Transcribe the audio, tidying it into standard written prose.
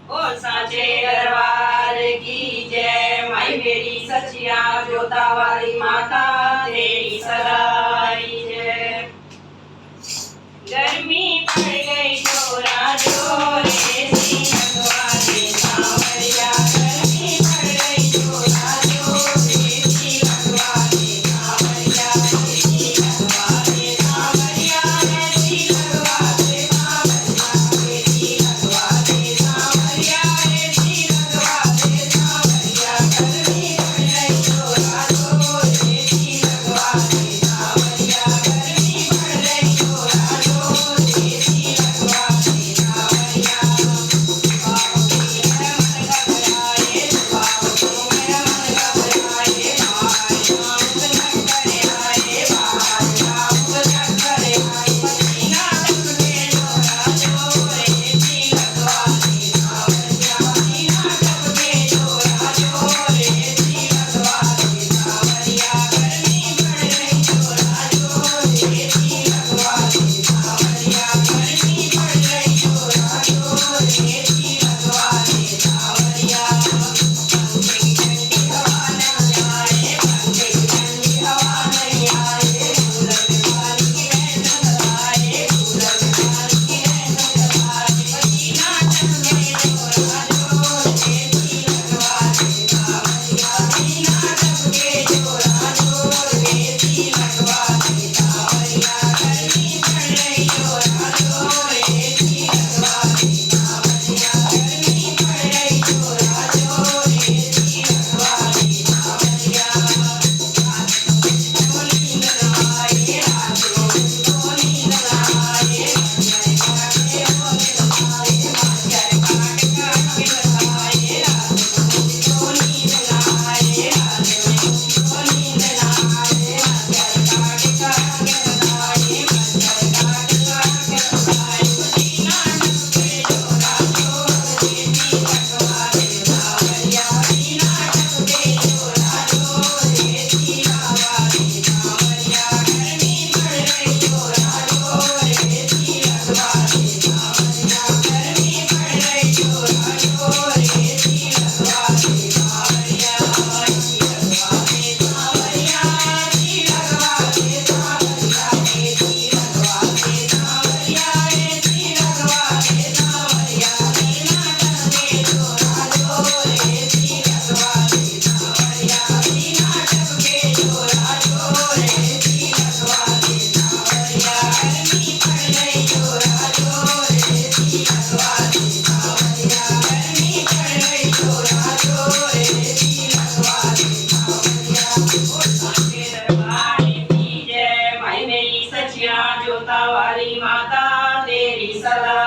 ओ साचे दरबार की जय। माई मेरी सचिया जोता वाली माता तेरी सदाई जय। गर्मी पड़ गई जोरा जोरे सी लगवाले सांवरिया। गर्मी पड़ गई जोरा जोरे सी लगवाले सांवरिया। सी लगवाले सांवरिया सी लगवाले सांवरिया। सी लगवाले सांवरिया सी लगवाले सांवरिया। गर्मी पड़ गई जोरा जोरे सी लगवाले सांवरिया। गर्मी पड़ गई जोरा जोरे सी लगवाले सांवरिया। बाबू मेरा मन घबराए बाबू मेरा मन घबराए भाई मांग करे आए भाई मांग करे आए। पसीना टपके जोरा जोरे सी लगवाले सांवरिया। पसीना टपके जोरा जोरे सी लगवाले सांवरिया। गर्मी पड़ गई जोरा जोरे सी लगवाले सांवरिया। गर्मी पड़ गई जोरा जोरे सी लगवाले सांवरिया। पंखे की ठंडी हवा नहीं आए पंखे की ठंडी हवा नहीं आए। कूलर में पानी की रहन लगाए कूलर में पानी की रहन लगाए। पसीना टपके जोरा जोरे सी लगवाले सांवरिया। पसीना टपके जोरा जोरे सी लगवाले सांवरिया। गर्मी पड़ गई जोरा जोरे सी लगवाले सांवरिया। गर्मी पड़ गई जोरा जोरे सी लगवाले सांवरिया। रात को नींद न आए रात को नींद न आए। मच्छर काट के बताए रात को नींद न आए। रात को नींद न आए। मच्छर काट के बताए मच्छर काट के बताए। पसीना टपके जोरा जोरे सी लगवाले सांवरिया। पसीना टपके जोरा जोरे सी लगवाले सांवरिया। गर्मी पड़ गई जोरा जोरे सी लगवाले सांवरिया। गर्मी पड़ गई जोरा जोरे सी लगवाले सांवरिया। सी लगवाले सांवरिया सी लगवाले सांवरिया। सी लगवाले सांवरिया सी लगवाले सांवरिया। पसीना टपके जोरा जोरे सी लगवाले सांवरिया। पसीना टपके जोरा जोरे सी लगवाले सांवरिया। गर्मी पड़ गई जोरा जोरे सी लगवाले सांवरिया। गर्मी पड़ गई जोरा जोरे सी लगवाले सांवरिया। ओ साचे दरबार की जय। माई मेरी सचिया जोता वाली माता तेरी सदा